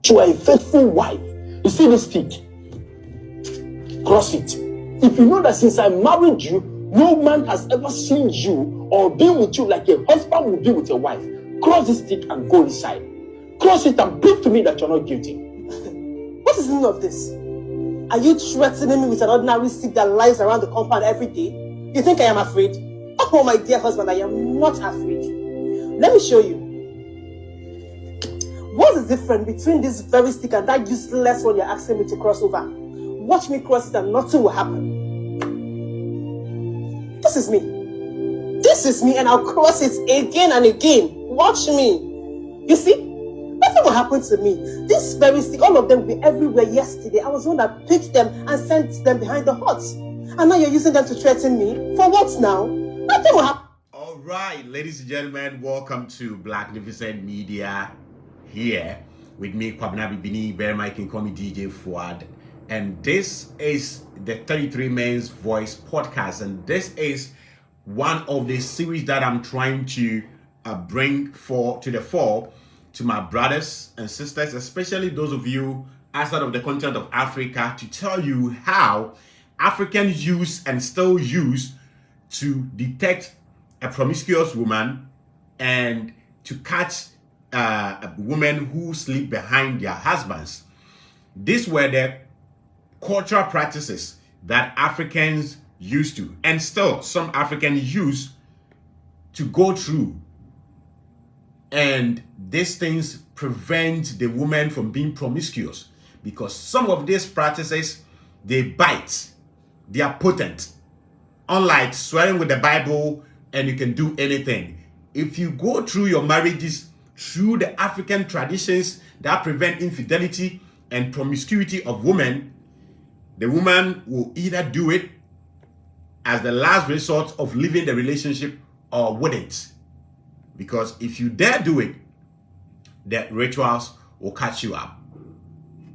that you are a faithful wife. You see this stick? Cross it. If you know that since I married you, no man has ever seen you or been with you like a husband will be with a wife, cross this stick and go inside. Cross it and prove to me that you're not guilty. What is the meaning of this? Are you threatening me with an ordinary stick that lies around the compound every day? You think I am afraid? Oh, my dear husband, I am not afraid. Let me show you. What is the difference between this very stick and that useless one you're asking me to cross over? Watch me cross it and nothing will happen. This is me. This is me, and I'll cross it again and again. Watch me. You see? Nothing will happen to me. This very stick, all of them were everywhere yesterday. I was the one that picked them and sent them behind the hut. And now you're using them to threaten me? For what now? Nothing will happen. All right, ladies and gentlemen, welcome to Blacknificent Media here with me, Kwabena Bibini, Bear Mike, and call me DJ Fuad. And this is the 33 Men's Voice podcast. And this is one of the series that I'm trying to bring to the fore to my brothers and sisters, especially those of you outside of the continent of Africa, to tell you how Africans use and still use to detect a promiscuous woman and to catch women who sleep behind their husbands. These were the cultural practices that Africans used to, and still some Africans use to go through. And these things prevent the woman from being promiscuous, because some of these practices, they bite, they are potent. Unlike swearing with the Bible and you can do anything. If you go through your marriages through the African traditions that prevent infidelity and promiscuity of women, the woman will either do it as the last resort of leaving the relationship or wouldn't. Because if you dare do it, the rituals will catch you up.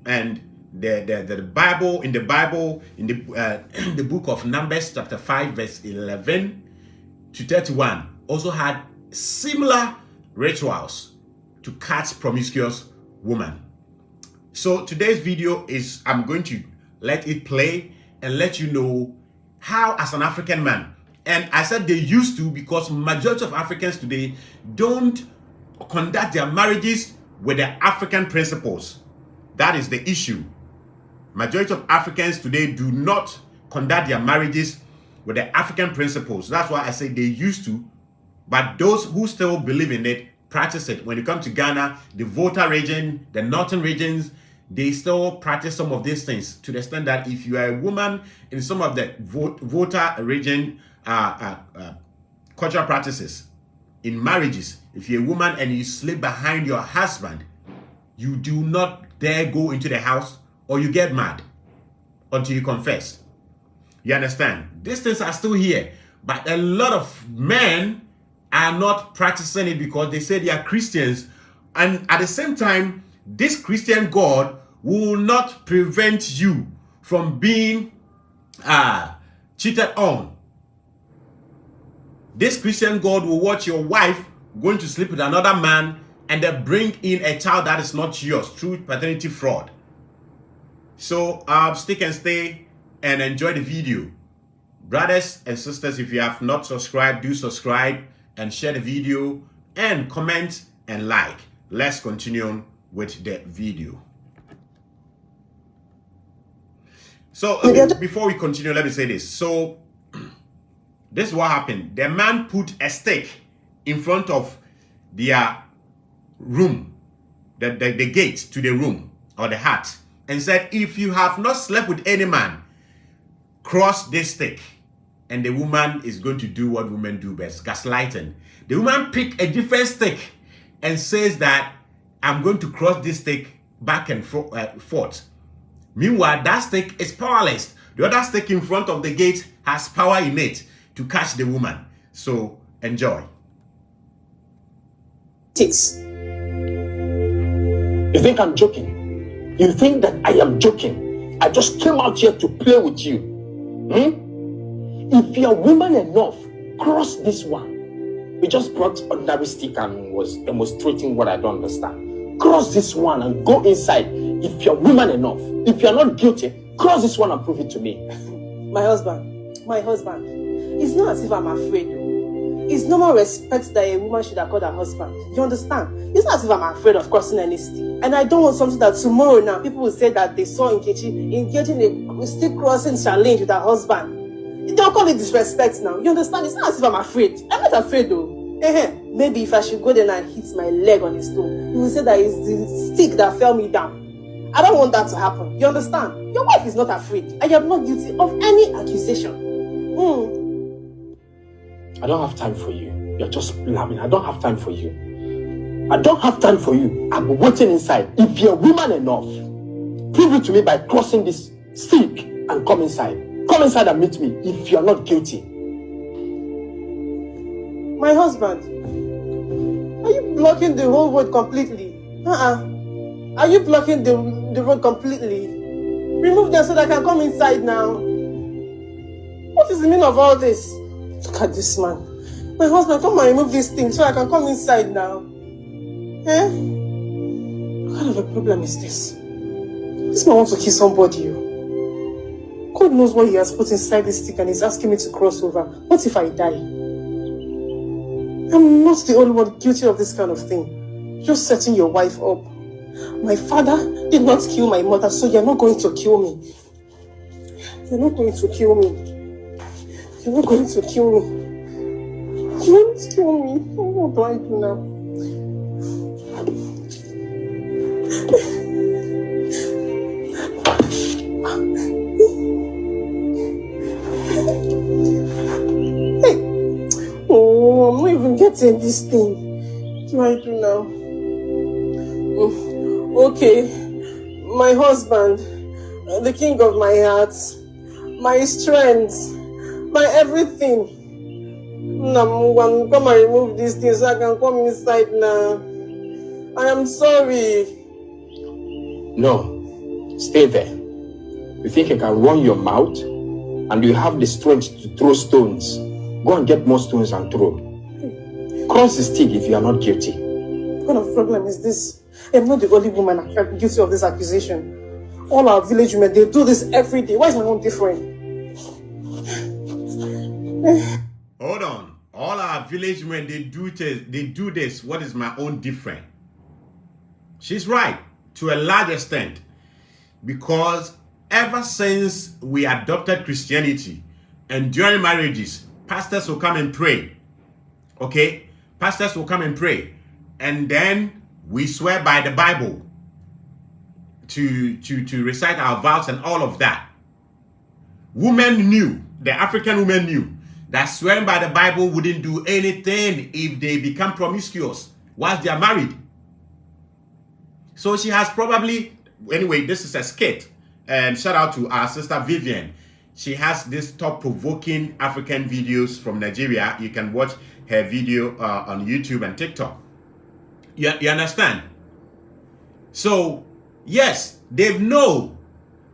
And the Bible, in the book of Numbers, chapter 5, verse 11 to 31, also had similar rituals to catch promiscuous women. So today's video is, I'm going to let it play and let you know how, as an African man, and I said they used to because majority of Africans today don't conduct their marriages with the African principles. That is the issue. Majority of Africans today do not conduct their marriages with the African principles. That's why I say they used to, but those who still believe in it, practice it. When you come to Ghana, the Volta region, the northern regions, they still practice some of these things to the extent that if you are a woman in some of the Volta region cultural practices, in marriages, if you're a woman and you sleep behind your husband, you do not dare go into the house or you get mad until you confess. You understand? These things are still here, but a lot of men are not practicing it because they say they are Christians. And at the same time, this Christian God will not prevent you from being cheated on. This Christian God will watch your wife going to sleep with another man and then bring in a child that is not yours through paternity fraud. So stick and stay and enjoy the video. Brothers and sisters, if you have not subscribed, do subscribe and share the video and comment and like. Let's continue with the video. So before we continue, let me say this. So this is what happened. The man put a stake in front of their room, the gate to the room or the hut, and said, if you have not slept with any man, cross this stake. And the woman is going to do what women do best, gaslighting. The woman picked a different stake and says that I'm going to cross this stake back and forth. Meanwhile, that stake is powerless. The other stake in front of the gate has power in it to catch the woman. So enjoy. You think I'm joking? You think that I am joking? I just came out here to play with you. If you're woman enough, cross this one. We just brought ordinary stick and was demonstrating what I don't understand. cross this one and go inside. If you're woman enough, if you're not guilty, cross this one and prove it to me. My husband. It's not as if I'm afraid. It's normal respect that a woman should accord her husband. You understand? It's not as if I'm afraid of crossing any stick. And I don't want something that tomorrow now people will say that they saw Nkechi engaging a stick crossing challenge with her husband. They don't call it disrespect now. You understand? It's not as if I'm afraid. I'm not afraid though. Maybe if I should go there and hit my leg on the stone, you will say that it's the stick that fell me down. I don't want that to happen. You understand? Your wife is not afraid. I am not guilty of any accusation. I don't have time for you. You're just blabbing. I don't have time for you. I don't have time for you. I'm waiting inside. If you're woman enough, prove it to me by crossing this stick and come inside. Come inside and meet me if you're not guilty. My husband, are you blocking the whole road completely? Are you blocking the road completely? Remove them so that I can come inside now. What is the meaning of all this? Look at this man. My husband, come and remove this thing so I can come inside now. What kind of a problem is this? This man wants to kill somebody. God knows what he has put inside this stick and he's asking me to cross over. What if I die? I'm not the only one guilty of this kind of thing. You're setting your wife up. My father did not kill my mother, so you're not going to kill me. You're not going to kill me. You're not going to kill me. You won't kill me. What do I do now? Oh, I'm not even getting this thing. What do I do now? Okay, my husband, the king of my heart, my strength, my everything. Come and remove these things so I can come inside now. I am sorry. No, stay there. You think you can run your mouth and you have the strength to throw stones? Go and get more stones and throw. Cross the stick if you are not guilty. What kind of problem is this? I'm not the only woman guilty of this accusation. All our village women, they do this every day. Why is my own different? Hold on. All our village women, they do this. What is my own different? She's right to a large extent, because ever since we adopted Christianity and during marriages, pastors will come and pray. Okay? Pastors will come and pray. And then we swear by the Bible to recite our vows and all of that. Women knew, the African women knew, that swearing by the Bible wouldn't do anything if they become promiscuous whilst they are married. So she has probably, anyway, this is a skit. And shout out to our sister Vivian. She has this thought-provoking African videos from Nigeria. You can watch her video on YouTube and TikTok. You understand? So, yes, they know.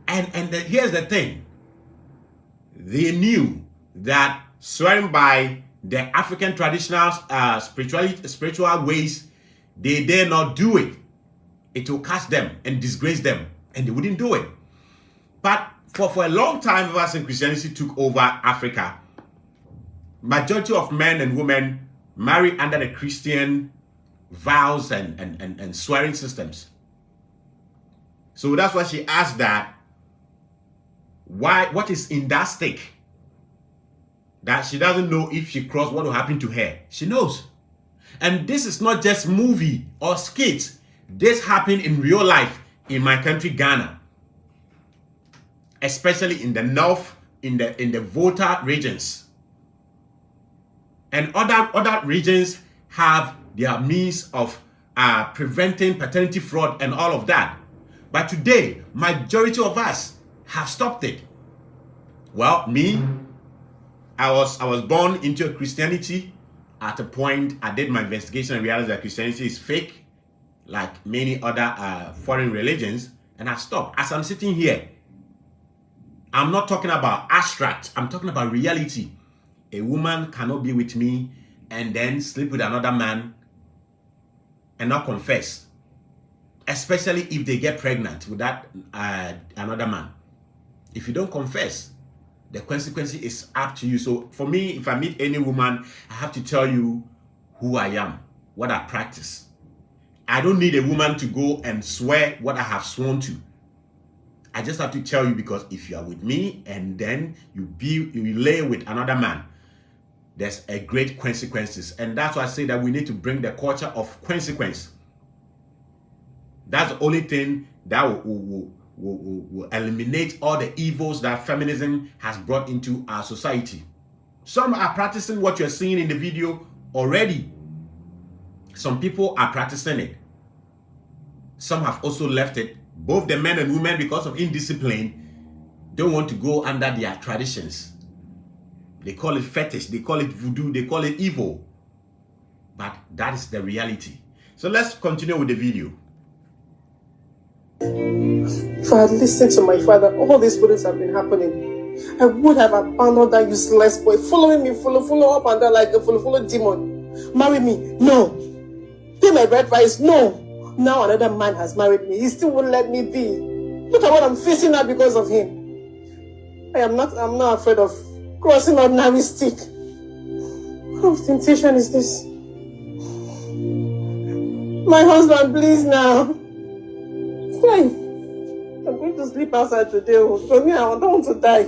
And here's the thing. They knew that swearing by the African traditional spiritual ways, they dare not do it. It will catch them and disgrace them. And they wouldn't do it. But for a long time, ever since Christianity took over Africa, majority of men and women marry under the Christian vows and swearing systems. So that's why she asked that, what is in that stick? That she doesn't know if she crossed, what will happen to her. She knows. And this is not just movie or skits. This happened in real life in my country, Ghana. Especially in the north, in the Volta regions. And other regions have their means of preventing paternity fraud and all of that. But today, majority of us have stopped it. Well, me, I was born into Christianity. At a point, I did my investigation and realized that Christianity is fake, like many other foreign religions, and I've stopped. As I'm sitting here, I'm not talking about abstract. I'm talking about reality. A woman cannot be with me and then sleep with another man and not confess. especially if they get pregnant with that another man. If you don't confess, the consequence is up to you. So for me, if I meet any woman, I have to tell you who I am, what I practice. I don't need a woman to go and swear what I have sworn to. I just have to tell you, because if you are with me and then you lay with another man, there's a great consequences. And that's why I say that we need to bring the culture of consequence. That's the only thing that will eliminate all the evils that feminism has brought into our society. Some are practicing what you're seeing in the video already. Some people are practicing it. Some have also left it. Both the men and women, because of indiscipline, don't want to go under their traditions. They call it fetish, they call it voodoo, they call it evil. But that is the reality. So let's continue with the video. If I had listened to my father, all these wouldn't have been happening. I would have abandoned that useless boy, following me, follow up and down like a follow demon. Marry me? No. Pay my bride price? No. Now another man has married me. He still won't let me be. Look at what I'm facing now because of him. I'm not afraid of crossing ordinary stick. What kind of temptation is this? My husband, please now. Why? I'm going to sleep outside today. For me, I don't want to die.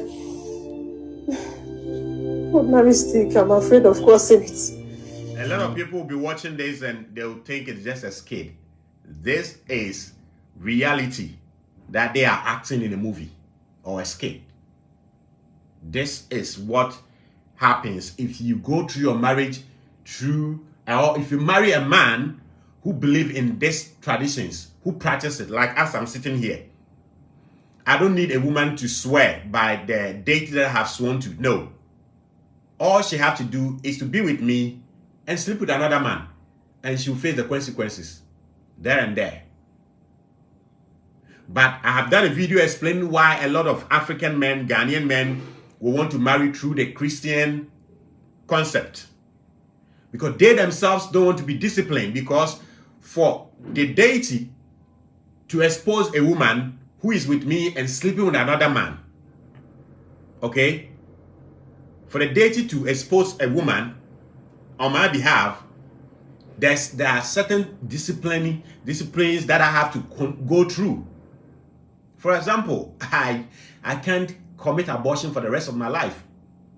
Ordinary stick, I'm afraid of crossing it. A lot of people will be watching this and they'll think it's just a skit. This is reality that they are acting in a movie or a skit. This is what happens if you go through your marriage or if you marry a man who believes in these traditions, who practice it, like as I'm sitting here. I don't need a woman to swear by the date that I have sworn to. No. All she has to do is to be with me and sleep with another man, and she'll face the consequences there and there. But I have done a video explaining why a lot of African men, Ghanaian men, will want to marry through the Christian concept. Because they themselves don't want to be disciplined, because for the deity to expose a woman who is with me and sleeping with another man, okay? For the deity to expose a woman on my behalf, there are certain disciplines that I have to go through. For example, I can't commit abortion for the rest of my life.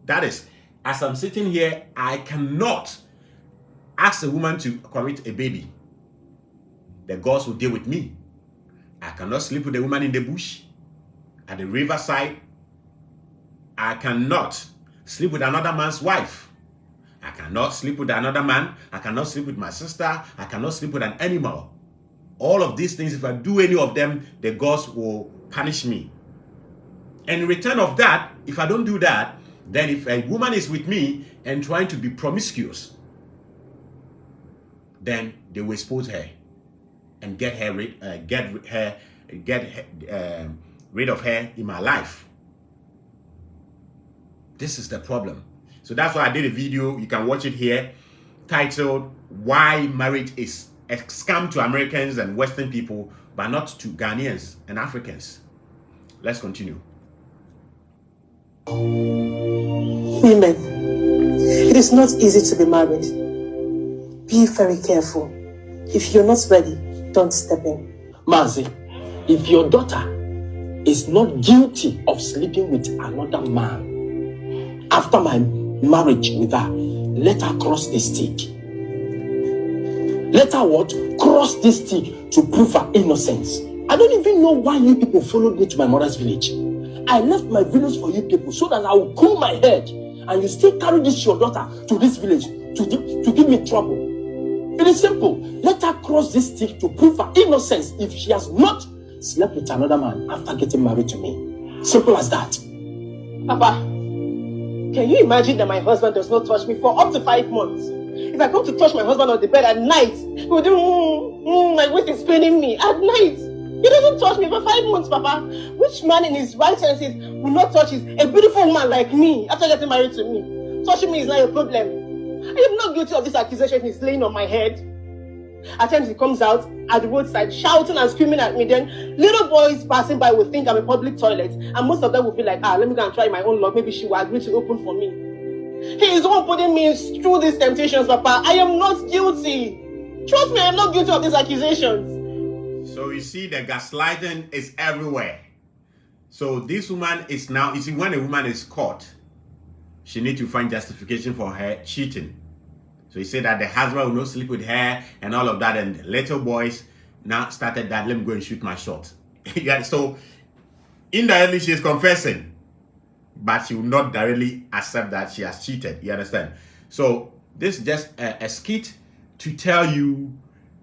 That is, as I'm sitting here, I cannot ask a woman to commit a baby. The gods will deal with me. I cannot sleep with a woman in the bush, at the riverside. I cannot sleep with another man's wife. I cannot sleep with another man. I cannot sleep with my sister. I cannot sleep with an animal. All of these things, if I do any of them, the gods will punish me. And in return of that, if I don't do that, then if a woman is with me and trying to be promiscuous, then they will expose her and get rid of her in my life. This is the problem. So that's why I did a video. You can watch it here, titled "Why Marriage is a Scam to Americans and Western People, but not to Ghanaians and Africans." Let's continue. Women, it is not easy to be married. Be very careful. If you're not ready, don't step in. Mazi, if your daughter is not guilty of sleeping with another man after my marriage with her, let her cross the stick. Let her what? Cross this stick to prove her innocence. I don't even know why you people followed me to my mother's village. I left my village for you people so that I will cool my head, and you still carry this your daughter to this village to give me trouble. It is simple. Let her cross this stick to prove her innocence if she has not slept with another man after getting married to me. Simple as that. Papa, can you imagine that my husband does not touch me for up to 5 months? If I come to touch my husband on the bed at night, he will do my waist is paining me at night. He doesn't touch me for 5 months, Papa. Which man in his right senses will not touch a beautiful woman like me after getting married to me? Touching me is not a problem. I am not guilty of this accusation he's laying on my head. At times he comes out at the roadside shouting and screaming at me. Then little boys passing by will think I'm a public toilet, and most of them will be like, let me go and try my own luck. Maybe she will agree to open for me. He is the one putting me through these temptations, Papa. I am not guilty. Trust me, I am not guilty of these accusations. So you see, the gaslighting is everywhere. So this woman is now, you see, when a woman is caught, she needs to find justification for her cheating. So he said that the husband will not sleep with her and all of that, and little boys now started that, let me go and shoot my shot. Yeah, so indirectly she is confessing, but she will not directly accept that she has cheated. You understand? So this is just a skit to tell you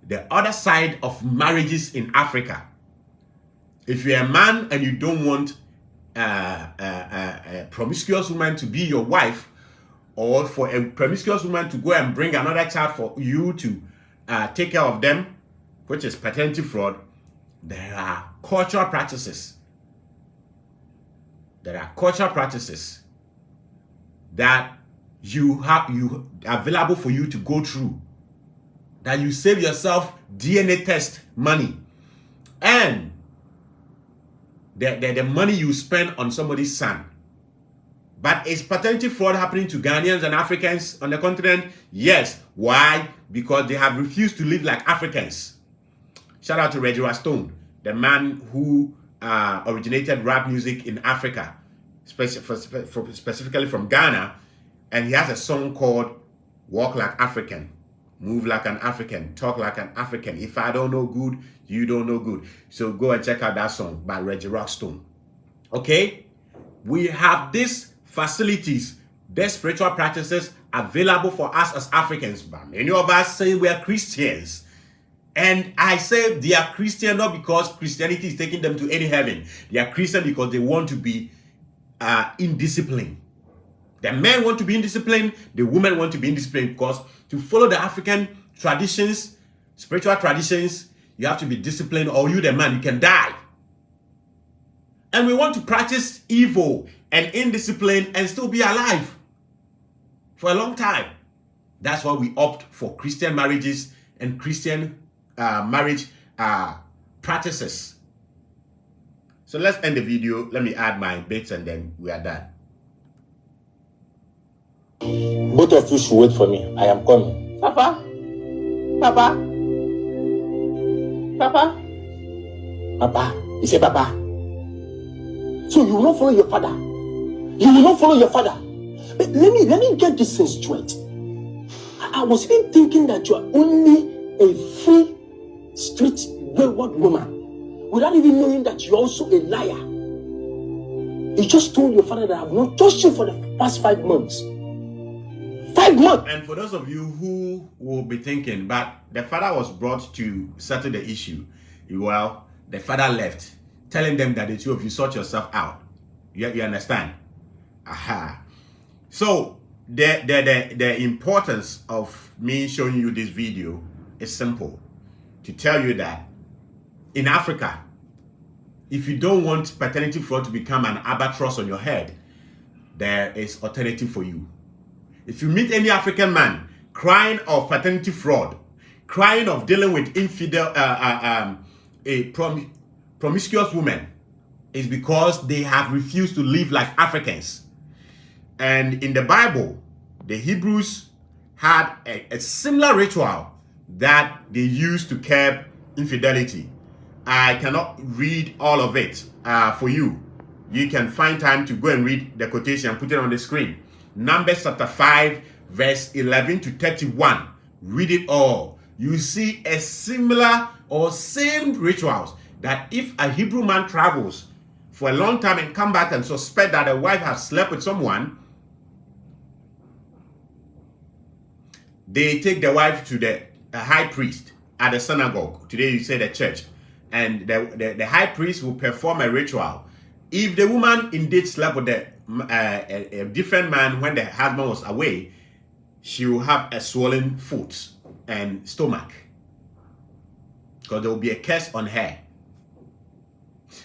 the other side of marriages in Africa. If you're a man and you don't want a promiscuous woman to be your wife, or for a promiscuous woman to go and bring another child for you to take care of them, which is paternity fraud, there are cultural practices. There are cultural practices that you available for you to go through, that you save yourself DNA test money, and the money you spend on somebody's son. But is paternity fraud happening to Ghanaians and Africans on the continent? Yes. Why? Because they have refused to live like Africans. Shout out to Reggie Stone, the man who originated rap music in Africa, specifically from Ghana, and he has a song called Walk Like African, Move Like an African, Talk Like an African. If I don't know good, you don't know good. So go and check out that song by Reggie Stone. Okay? We have these facilities, these spiritual practices available for us as Africans, but many of us say we are Christians. And I say they are Christian not because Christianity is taking them to any heaven. They are Christian because they want to be in discipline. The men want to be in discipline. The women want to be in discipline, because to follow the African traditions, spiritual traditions, you have to be disciplined, or you, the man, you can die. And we want to practice evil and indiscipline and still be alive for a long time. That's why we opt for Christian marriages and Christian marriage practices. So let's end the video. Let me add my bits and then we are done. Both of you should wait for me. I am coming. Papa. Papa. Papa. Papa. You say Papa. So you will not follow your father. You will not follow your father. But let me get this thing straight. I was even thinking that you are only a free street wayward woman, without even knowing that you are also a liar. You just told your father that I have not touched you for the past 5 months. 5 months. And for those of you who will be thinking, but the father was brought to settle the issue. Well, the father left, telling them that the two of you sort yourself out. You understand? Aha. So the importance of me showing you this video is simple. To tell you that in Africa, if you don't want paternity fraud to become an albatross on your head, there is alternative for you. If you meet any African man crying of paternity fraud, crying of dealing with promiscuous women, is because they have refused to live like Africans. And in the Bible, the Hebrews had a similar ritual that they used to curb infidelity. I cannot read all of it for you. You can find time to go and read the quotation and put it on the screen. Numbers chapter 5, verse 11 to 31. Read it all. You see a similar or same rituals that if a Hebrew man travels for a long time and come back and suspect that a wife has slept with someone, they take the wife to the high priest at the synagogue. Today you say the church. And the high priest will perform a ritual. If the woman indeed slept with a different man when the husband was away, she will have a swollen foot and stomach, because there will be a curse on her.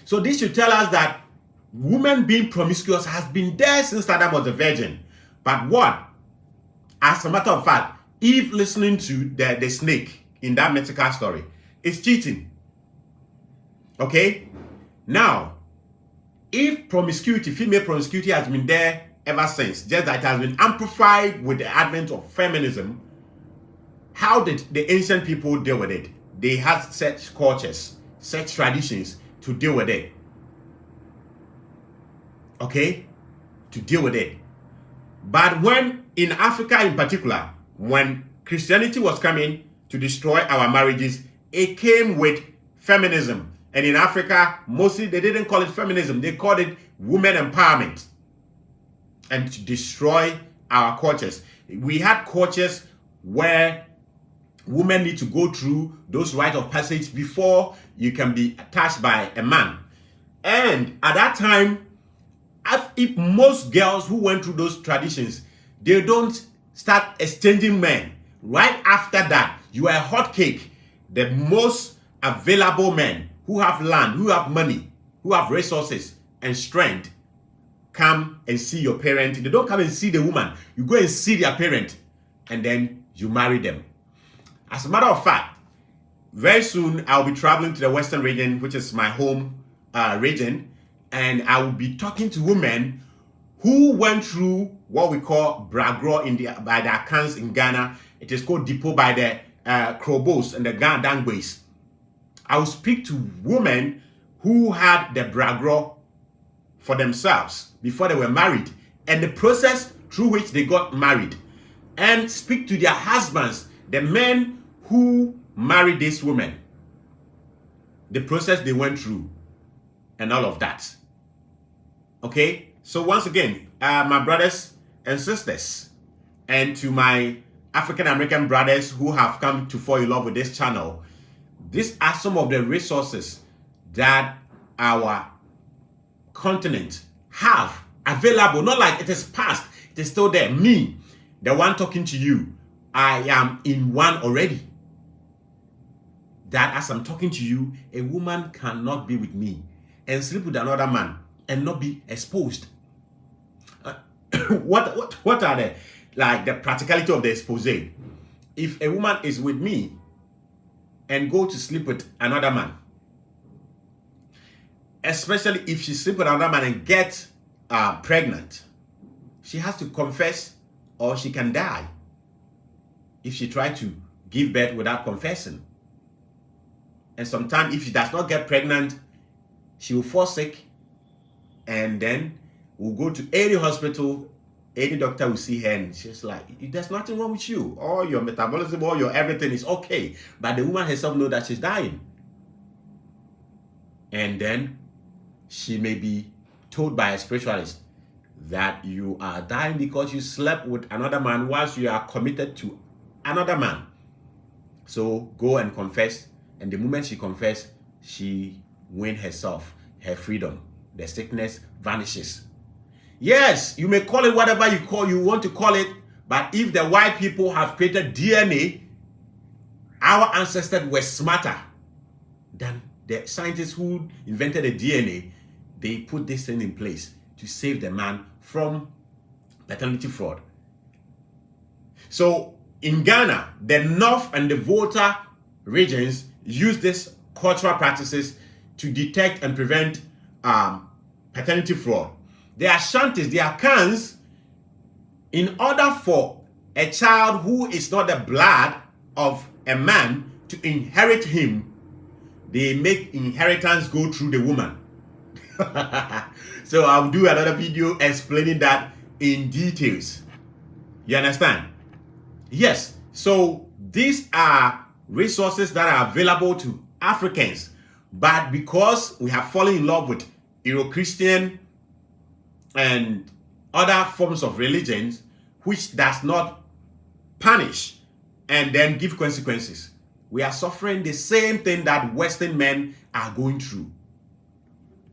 So this should tell us that women being promiscuous has been there since Adam was a virgin. But what? As a matter of fact, Eve listening to the snake in that mythical story. It's cheating. Okay? Now, if promiscuity, female promiscuity has been there ever since, just that it has been amplified with the advent of feminism, how did the ancient people deal with it? They had such cultures, such traditions to deal with it. Okay? To deal with it. But when, in Africa in particular, when Christianity was coming to destroy our marriages, it came with feminism. And in Africa, mostly they didn't call it feminism, they called it women empowerment. And to destroy our cultures. We had cultures where women need to go through those rites of passage before you can be attached by a man. And at that time, if most girls who went through those traditions, they don't start exchanging men. Right after that, you are a hot cake. The most available men who have land, who have money, who have resources and strength, come and see your parent. They don't come and see the woman. You go and see their parent, and then you marry them. As a matter of fact, very soon I'll be traveling to the Western region, which is my home region, and I will be talking to women who went through what we call bragro by the Akans in Ghana. It is called Depot by the Krobos and the Dangways. I will speak to women who had the bragro for themselves before they were married and the process through which they got married, and speak to their husbands, the men who married these women, the process they went through and all of that. Okay, so once again, my brothers and sisters, and to my African American brothers who have come to fall in love with this channel, these are some of the resources that our continent have available. Not like it is past, it is still there. Me, the one talking to you, I am in one already. That as I'm talking to you, a woman cannot be with me and sleep with another man and not be exposed. What are the practicality of the expose? If a woman is with me and go to sleep with another man, especially if she sleeps with another man and gets pregnant, she has to confess or she can die if she tries to give birth without confessing. And sometimes if she does not get pregnant, she will fall sick, and then we'll go to any hospital, any doctor will see her and she's like, there's nothing wrong with you. All your metabolism, all your everything is okay. But the woman herself knows that she's dying. And then she may be told by a spiritualist that you are dying because you slept with another man whilst you are committed to another man. So go and confess. And the moment she confesses, she wins herself, her freedom. The sickness vanishes. Yes, you may call it whatever you want to call it, but if the white people have created DNA, our ancestors were smarter than the scientists who invented the DNA. They put this thing in place to save the man from paternity fraud. So in Ghana, the North and the Volta regions use these cultural practices to detect and prevent paternity fraud. The Ashantis, the Akans, in order for a child who is not the blood of a man to inherit him, they make inheritance go through the woman. So I'll do another video explaining that in details. You understand? Yes. So these are resources that are available to Africans, but because we have fallen in love with Euro-Christian and other forms of religions, which does not punish and then give consequences, we are suffering the same thing that Western men are going through.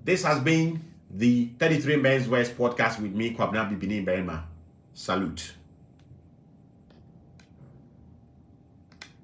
This has been the 33 Men's West podcast with me, Kwabena Bibini Berima. Salute.